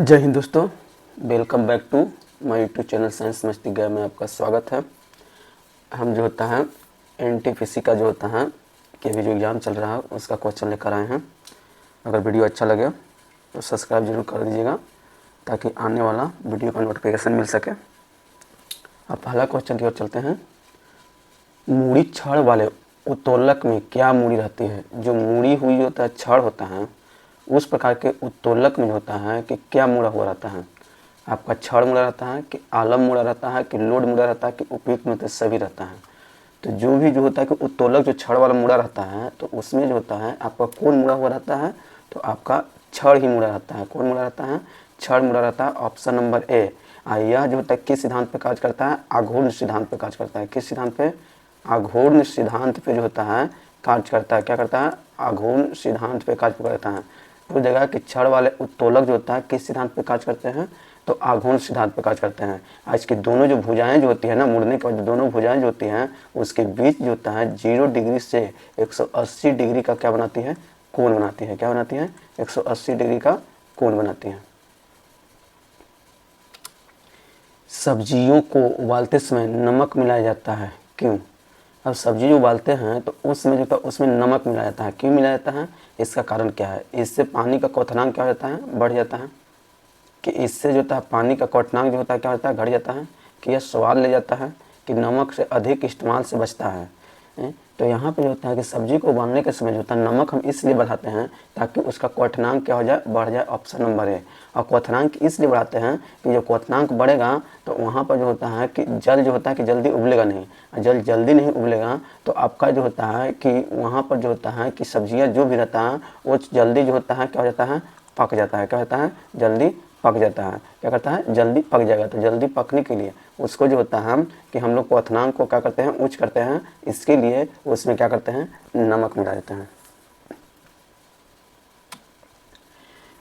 जय हिंद दोस्तों, welcome back to my YouTube channel science Masti गया में आपका स्वागत है। हम जो होता है एनटीपीसी का जो होता है कि अभी जो एग्ज़ाम चल रहा है उसका क्वेश्चन लेकर आए हैं। अगर वीडियो अच्छा लगे तो सब्सक्राइब जरूर कर दीजिएगा ताकि आने वाला वीडियो का नोटिफिकेशन मिल सके। अब पहला क्वेश्चन की ओर चलते हैं। मूड़ी छड़ वाले उत्तोलक में क्या मूड़ी रहती है? जो मूड़ी हुई होता है छड़ होता है उस प्रकार के उत्तोलक में होता है कि क्या मुड़ा हुआ रहता है? आपका छड़ मुड़ा रहता है कि आलम मुड़ा रहता है कि लोड मुड़ा रहता है कि उपयुक्त में सभी रहता है? तो जो भी जो होता है कि उत्तोलक जो छड़ वाला मुड़ा रहता है तो उसमें जो होता है आपका कौन मुड़ा हुआ रहता है? तो आपका छड़ ही मुड़ा रहता है। कौन मुड़ा रहता है? छड़ मुड़ा रहता है। Option number A. यह जो होता है किस सिद्धांत पर कार्य करता है? आघूर्ण सिद्धांत पर कार्य करता है। किस सिद्धांत पे? आघूर्ण सिद्धांत पे जो होता है कार्य करता है। क्या करता है? आघूर्ण सिद्धांत पे कार्य करता है। तो जगह कि छड़ वाले उत्तोलक जो होता है किस सिद्धांत पे कार्य करते हैं? तो आघूर्ण सिद्धांत पे कार्य करते हैं। आज की दोनों जो भुजाएं जो होती है ना, मुड़ने के बाद दोनों भुजाएं जो होती हैं उसके बीच जो होता है 0 डिग्री से 180 डिग्री का क्या बनाती है? कोण बनाती है। क्या बनाती है? 180 डिग्री का कोण बनाती है। सब्जियों को उबालते समय नमक मिलाया जाता है, क्यों? अब सब्जी जो उबालते हैं तो उसमें जो उसमें नमक मिलाया जाता है। क्यों मिलाया जाता है? इसका कारण क्या है? इससे पानी का क्वथनांक क्या हो जाता है? बढ़ जाता है। कि इससे जो होता है पानी का क्वथनांक जो होता है क्या होता है? घट जाता है। कि यह स्वाद ले जाता है कि नमक से अधिक इस्तेमाल से बचता है। तो यहाँ पे जो होता है कि सब्जी को उबालने के समय जो होता है नमक हम इसलिए बढ़ाते हैं ताकि उसका क्वथनांक क्या हो जाए? बढ़ जाए। Option number A. और क्वथनांक इसलिए बढ़ाते हैं कि जो क्वथनांक बढ़ेगा तो वहाँ पर जो होता है कि जल जो होता है कि जल्दी उबलेगा नहीं। जल जल्दी नहीं उबलेगा तो आपका जो होता है कि वहाँ पर जो होता है कि सब्जियाँ जो भी रहता है वो जल्दी जो होता है क्या हो जाता है? पक जाता है। क्या होता है? जल्दी पक जाता है। क्या करता है? जल्दी पक जाएगा। तो जल्दी पकने के लिए उसको जो होता है कि हम लोग क्वथनांक को क्या करते हैं? उच्च करते हैं। इसके लिए उसमें क्या करते हैं? नमक मिला देते हैं।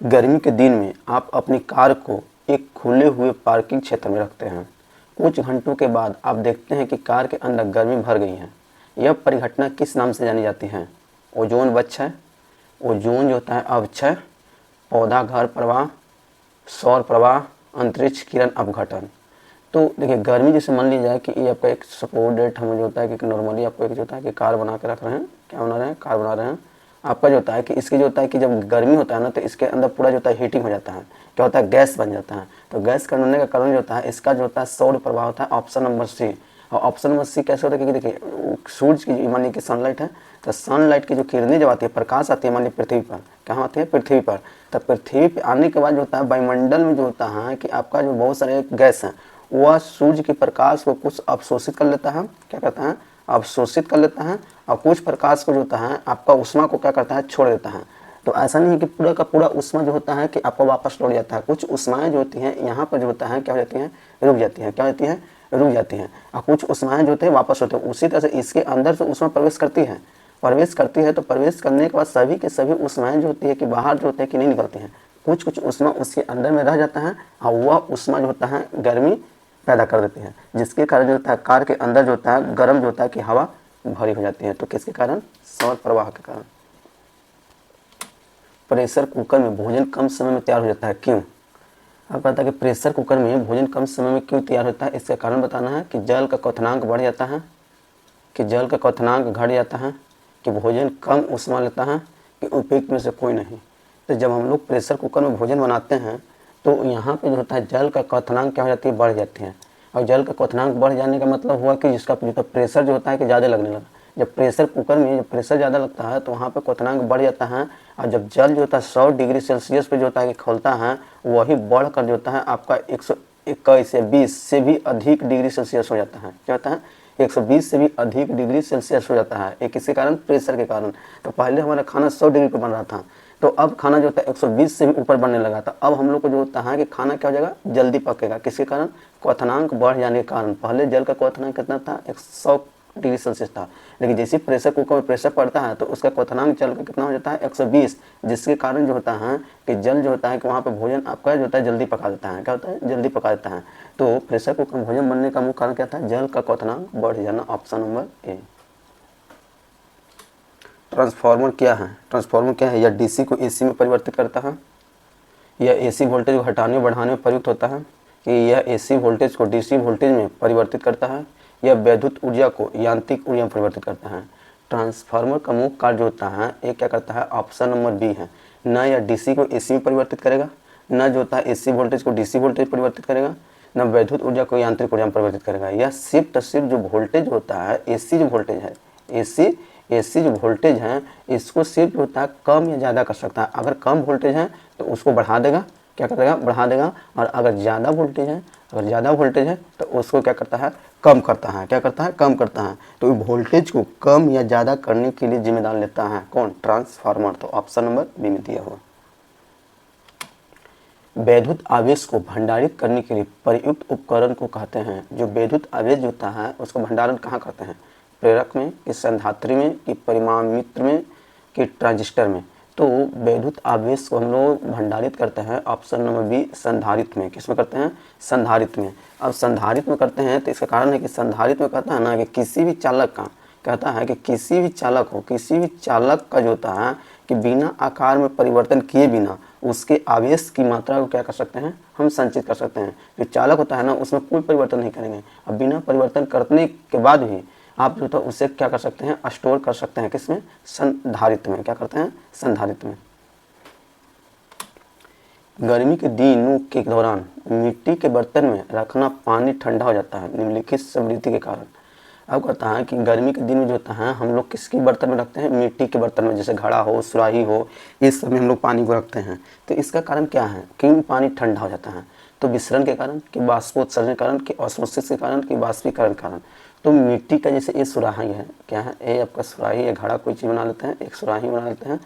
गर्मी के दिन में आप अपनी कार को एक खुले हुए पार्किंग क्षेत्र में रखते हैं। कुछ घंटों के बाद आप देखते हैं कि कार के अंदर गर्मी भर गई है। यह परिघटना किस नाम से जानी जाती है? ओजोन वक्षय, ओजोन जो होता है अवक्षय, पौधा घर प्रवाह, सौर प्रवाह, अंतरिक्ष किरण अपघटन। तो देखिए गर्मी जैसे मान लीजिए कि ये आपका एक सपोर्ट डेट हमें जो होता है कि नॉर्मली आपको एक जो होता है कि कार बना के रख रहे हैं। क्या बना रहे हैं? कार बना रहे हैं। आपका जो होता है कि इसके जो होता है कि जब गर्मी होता है ना तो इसके अंदर पूरा जो होता है हीटिंग हो जाता है। क्या होता है? गैस बन जाता है। तो गैस करने का कारण जो होता है इसका जो होता है सौर प्रभाव होता है। Option number C. और ऑप्शन नंबर सी कैसे होता है? क्योंकि देखिए सूरज की मान लीजिए कि सनलाइट है तो सनलाइट की जो किरणें जब आती है, प्रकाश आती है मान लीजिए पृथ्वी पर, कहाँ आती है? पृथ्वी पर। तब पृथ्वी पर आने के बाद जो होता है वायुमंडल में जो होता है कि आपका जो बहुत सारे गैस हैं वह सूर्य के प्रकाश को कुछ अवशोषित कर लेता है। क्या करता है? अवशोषित कर लेता है। और कुछ प्रकाश को जो होता है आपका उष्मा को क्या करता है? छोड़ देता है। तो ऐसा नहीं है कि पूरा का पूरा उष्मा जो होता है कि आपको वापस लौट जाता है। कुछ उष्माएं जो होती हैं यहाँ पर जो होता है क्या हो जाती हैं? रुक जाती हैं। क्या होती है? रुक जाती हैं। और कुछ उष्माएं जो होती हैं वापस होते हैं। उसी तरह से इसके अंदर से उष्मा प्रवेश करती है। प्रवेश करती है तो प्रवेश करने के बाद सभी के सभी उष्माएं जो होती है कि बाहर जो होते हैं कि नहीं निकलती हैं। कुछ कुछ उष्मा उसके अंदर में रह जाता है और वह उष्मा जो होता है गर्मी पैदा कर देती है, जिसके कारण जो होता है कार के अंदर जो होता है गर्म जो होता है कि हवा भरी हो जाती है। तो किसके कारण? सौर प्रवाह के कारण। प्रेशर कुकर में भोजन कम समय में तैयार हो जाता है, क्यों? अब पता है कि प्रेशर कुकर में भोजन कम समय में क्यों तैयार होता है? इसका कारण बताना है कि जल का क्वथनांक बढ़ जाता है, कि जल का क्वथनांक घट जाता है, कि भोजन कम उष्मा लेता है, कि उपयुक्त में से कोई नहीं। तो जब हम लोग प्रेशर कुकर में भोजन बनाते हैं तो यहाँ पे जो होता है जल का क्वथनांक क्या हो जाती है? बढ़ जाती है। और जल का क्वथनांक बढ़ जाने का मतलब हुआ कि जिसका प्रेशर जो होता है कि ज़्यादा लगने लगा। जब प्रेशर कुकर में जब प्रेशर ज़्यादा लगता है तो वहाँ पे क्वथनांक बढ़ जाता है। और जब जल जो होता है 100 डिग्री सेल्सियस पे जो होता है कि खौलता है वही बढ़कर जो होता है आपका 121 या 20 से भी अधिक डिग्री सेल्सियस हो जाता है। क्या होता है? 120 से भी अधिक डिग्री सेल्सियस हो जाता है। एक किसके कारण? प्रेशर के कारण। तो पहले हमारा खाना 100 डिग्री पर बन रहा था तो अब खाना जो होता है 120 से भी ऊपर बनने लगा था। अब हम लोग को जो होता है कि खाना क्या हो जाएगा? जल्दी पकेगा। किसके कारण? क्वथनांक बढ़ जाने के कारण। पहले जल का क्वथनांक कितना था? 100 डिग्री सेल्सियस था, लेकिन जैसे प्रेशर कुकर में प्रेशर पड़ता है तो उसका क्वथनांक जल का कितना हो जाता है? 120, जिसके कारण जो होता है कि जल जो होता है कि वहाँ पर भोजन आपका जो होता है जल्दी पका देता है। क्या होता है? जल्दी पका देता है। तो प्रेशर कुकर में भोजन बनने का मुख्य कारण क्या था? जल का क्वथनांक बढ़ जाना। Option number A. ट्रांसफार्मर क्या है? ट्रांसफार्मर क्या है? यह डीसी को एसी में परिवर्तित करता है, यह एसी वोल्टेज को हटाने और बढ़ाने में प्रयुक्त होता है, कि यह एसी वोल्टेज को डीसी वोल्टेज में परिवर्तित करता है, यह विद्युत ऊर्जा को यांत्रिक ऊर्जा में परिवर्तित करता है। ट्रांसफार्मर का मुख्य कार्य जो होता है ये क्या करता है, ऑप्शन नंबर बी है, न यह डीसी को एसी में परिवर्तित करेगा, न जो होता है एसी वोल्टेज को डीसी वोल्टेज परिवर्तित करेगा, न विद्युत ऊर्जा को यांत्रिक ऊर्जा में परिवर्तित करेगा। यह सिर्फ जो वोल्टेज होता है, एसी जो वोल्टेज है, एसी जो वोल्टेज है इसको सिर्फ होता है कम या ज़्यादा कर सकता है। अगर कम वोल्टेज है तो उसको बढ़ा देगा, क्या करेगा, बढ़ा देगा। और अगर ज़्यादा वोल्टेज है तो उसको क्या करता है, कम करता है। क्या करता है, कम करता है। तो वोल्टेज को कम या ज़्यादा करने के लिए जिम्मेदार लेता है कौन, ट्रांसफार्मर। तो ऑप्शन नंबर बी में दिया हुआ। विद्युत आवेश को भंडारित करने के लिए प्रयुक्त उपकरण को कहते हैं। जो विद्युत आवेश होता है उसको भंडारण कहाँ करते हैं, प्रेरक में, कि संधात्री में, कि परिमामित्र में, कि ट्रांजिस्टर में। तो विद्युत आवेश को हम लोग भंडारित करते हैं ऑप्शन नंबर बी, संधारित्र में। किसमें करते हैं, संधारित्र में। अब संधारित्र में करते हैं तो इसका कारण है कि संधारित्र में कहता है ना कि किसी भी चालक का, कहता है कि किसी भी चालक का जो होता है कि बिना आकार में परिवर्तन किए बिना उसके आवेश की मात्रा को क्या कर सकते हैं, हम संचित कर सकते हैं। जो चालक होता है ना उसमें कोई परिवर्तन नहीं करेंगे। अब बिना परिवर्तन करने के बाद भी आप जो तो उसे क्या कर सकते हैं, स्टोर कर सकते हैं। किसमें, संधारित्र में। क्या करते हैं, संधारित्र में। गर्मी के दिनों के दौरान मिट्टी के बर्तन में रखना पानी ठंडा हो जाता है निम्नलिखित समृद्धि के कारण। अब कहता है कि गर्मी के दिन में जो होता है हम लोग किसके बर्तन में रखते हैं, मिट्टी के बर्तन में, जैसे घड़ा हो, सुराही हो, इस सब में हम लोग पानी को रखते हैं। तो इसका कारण क्या है, क्यों पानी ठंडा हो जाता है, तो विसरण के कारण, कि बाष्पोत्सर्जन के कारण, कि ऑस्मोसिस के कारण, कि बाष्पीकरण के कारण। तो मिट्टी का जैसे ये सुराही है, क्या है, ये आपका सुराही या घड़ा कोई चीज़ बना लेते हैं, एक सुराही बना लेते हैं।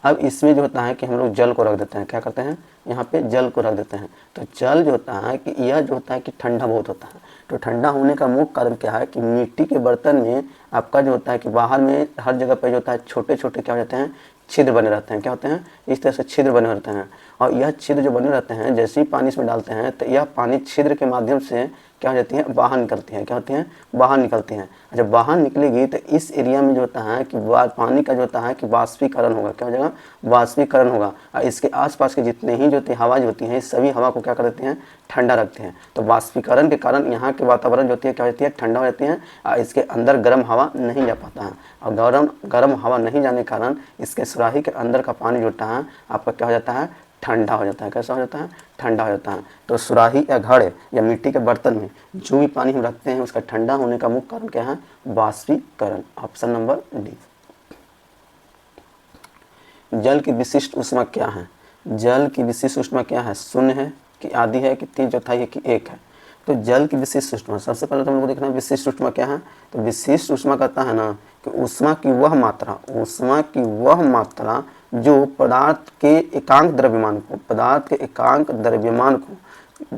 अब इसमें जो होता है कि हम लोग जल को रख देते हैं, क्या करते हैं, यहाँ पे जल को रख देते हैं। तो जल जो होता है कि यह जो होता है कि ठंडा बहुत होता है। तो ठंडा होने का मुख्य कारण क्या है कि मिट्टी के बर्तन में आपका जो होता है कि बाहर में हर जगह पे जो होता है छोटे छोटे क्या होते हैं, छिद्र बने रहते हैं। क्या होते हैं, इस तरह से छिद्र बने रहते हैं। और यह छिद्र जो बने रहते हैं, जैसे ही पानी इसमें डालते हैं तो यह पानी छिद्र के माध्यम से क्या हो जाती है, बाहर निकलती है। क्या होती है, बाहर निकलती हैं। जब बाहर निकलेगी तो इस एरिया में जो होता है कि पानी का जो होता है कि वाष्पीकरण होगा। क्या हो जाएगा, वाष्पीकरण होगा। और इसके आसपास के जितने ही जो हवा जो होती है, सभी हवा को क्या कर देती हैं, ठंडा रखते हैं। तो वाष्पीकरण के कारण यहाँ के वातावरण जो होती है क्या होती है, ठंडा हो जाती है। और इसके अंदर गर्म हवा नहीं जा पाता है। और गर्म हवा नहीं जाने के कारण इसके सुराही के अंदर का पानी जो होता है आपका क्या हो जाता है, ठंडा हो जाता है। कैसा हो जाता है, ठंडा हो जाता है। तो सुराही या घड़े या मिट्टी के बर्तन में जो भी पानी हम रखते हैं उसका ठंडा होने का मुख्य कारण क्या है, वाष्पीकरण। Option number D. जल की विशिष्ट ऊष्मा क्या है, जल की विशिष्ट ऊष्मा क्या है, शून्य है, कि आधी है, कि 3/4 है, कि 1 है। तो जल की विशिष्ट ऊष्मा, सबसे पहले तो हम लोग देखना है विशिष्ट ऊष्मा क्या है। तो विशिष्ट ऊष्मा कहता है ना कि ऊष्मा की वह मात्रा जो पदार्थ के एकांक द्रव्यमान को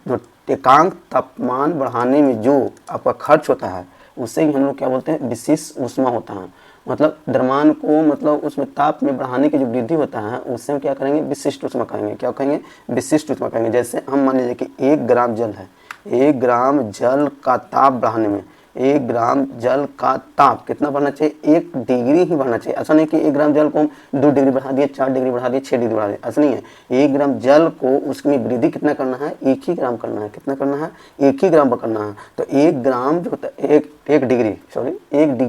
जो एकांक तापमान बढ़ाने में जो आपका खर्च होता है उसे ही हम लोग क्या बोलते हैं, विशिष्ट ऊष्मा होता है। मतलब द्रव्यमान को, मतलब उसमें ताप में बढ़ाने की जो वृद्धि होता है उससे हम क्या करेंगे, विशिष्ट ऊष्मा कहेंगे। क्या कहेंगे, विशिष्ट ऊष्मा कहेंगे। जैसे हम मान लीजिए कि 1 ग्राम जल है, 1 ग्राम जल का ताप बढ़ाने में, 1 ग्राम जल का ताप कितना बढ़ना चाहिए, 1 डिग्री ही बढ़ना चाहिए। ऐसा नहीं कि 1 ग्राम जल को हम 2 डिग्री बढ़ा दिए, 4 डिग्री बढ़ा दिए, 6 डिग्री बढ़ा दिए, ऐसा नहीं है। 1 ग्राम जल को उसमें वृद्धि कितना करना है, 1 ही ग्राम करना है। कितना करना है, 1 ही ग्राम करना है। तो 1 ग्राम जो होता है 1 डिग्री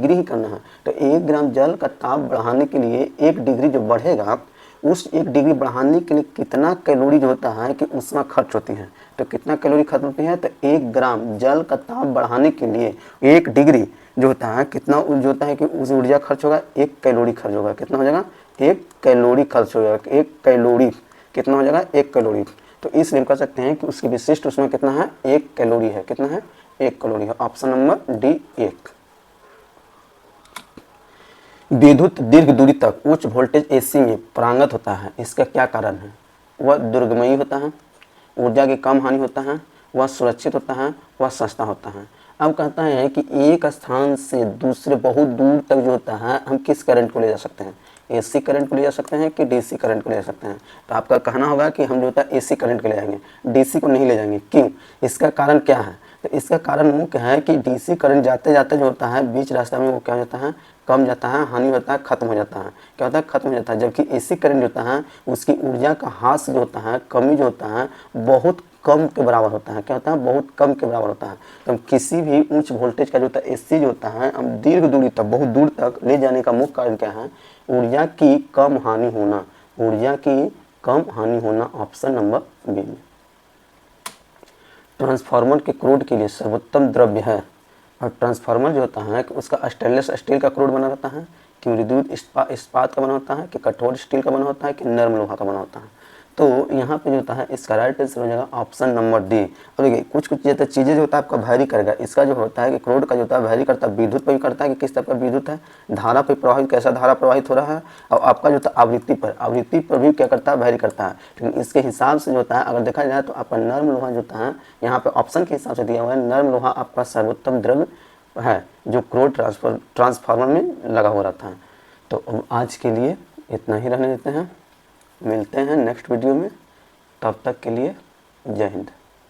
ही करना है। तो 1 ग्राम जल का ताप बढ़ाने के लिए 1 डिग्री जो बढ़ेगा, उस 1 डिग्री बढ़ाने के लिए कितना कैलोरी जो होता है कि ऊष्मा खर्च होती है। तो कितना कैलोरी खर्च होती है, तो 1 ग्राम जल का ताप बढ़ाने के लिए 1 डिग्री जो होता है कितना जो होता है कि उस ऊर्जा खर्च होगा, 1 कैलोरी खर्च होगा। कितना हो जाएगा, 1 कैलोरी खर्च हो जाएगा। 1 कैलोरी कितना हो जाएगा, 1 कैलोरी। तो इसलिए हम कह सकते हैं कि उसकी विशिष्ट उसमें कितना है, 1 कैलोरी है। कितना है, 1 कैलोरी है। Option number D 1। विद्युत दीर्घ दूरी तक उच्च वोल्टेज एसी में पारंगत होता है, इसका क्या कारण है। वह दुर्गमयी होता है, ऊर्जा की कम हानि होता है, वह सुरक्षित होता है, वह सस्ता होता है। अब कहता है कि एक स्थान से दूसरे बहुत दूर तक जो होता है हम किस करंट को ले जा सकते हैं, एसी करंट को ले जा सकते हैं कि डीसी करंट को ले जा सकते हैं। तो आपका कहना होगा कि हम जो होता है एसी करंट को ले जाएंगे, डीसी को नहीं ले जाएंगे। क्यों, इसका कारण क्या है। तो इसका कारण मुख्य है कि डीसी करंट जाते जाते जो होता है बीच रास्ता में वो क्या हो जाता है, कम जाता है, हानि होता है, खत्म हो जाता है। क्या होता है, खत्म हो जाता है। जबकि एसी करंट होता है उसकी ऊर्जा का ह्रास जो होता है, कमी जो होता है, बहुत कम के बराबर होता है। क्या होता है, बहुत कम के बराबर होता है। तो हम किसी भी उच्च वोल्टेज का जो होता है एसी जो होता है, हम दीर्घ दूरी तक, बहुत दूर तक ले जाने का मुख्य कारण क्या है, ऊर्जा की कम हानि होना। ऊर्जा की कम हानि होना, ऑप्शन नंबर बी में। ट्रांसफार्मर के क्रोड के लिए सर्वोत्तम द्रव्य है, और ट्रांसफार्मर जो होता है कि उसका स्टेनलेस स्टील का क्रोड बना रहता है, कि मृदुत इस्पात का बना होता है, कि कठोर स्टील का बना होता है, कि नर्म लोहा का बना होता है। तो यहाँ पे जो होता है इसका राइट आंसर हो जाएगा ऑप्शन नंबर डी। और देखिए कुछ कुछ चीज़ें जो होता है आपका वैरी करेगा। इसका जो होता है कि क्रोड का जो होता है वैरी करता है, विद्युत पर भी करता है कि किस तरह का विद्युत है, धारा पे प्रवाहित, कैसा धारा प्रवाहित हो रहा है, और आपका जो होता है आवृत्ति पर भी क्या करता है, वैरी करता है। लेकिन इसके हिसाब से जो होता है अगर देखा जाए तो आपका नर्म लोहा जो होता है, यहाँ पे ऑप्शन के हिसाब से दिया हुआ है, नर्म लोहा आपका सर्वोत्तम द्रव्य है जो क्रोड ट्रांसफार्मर में लगा हुआ रहता है। तो आज के लिए इतना ही रहने देते हैं, मिलते हैं नेक्स्ट वीडियो में। तब तक के लिए जय हिंद।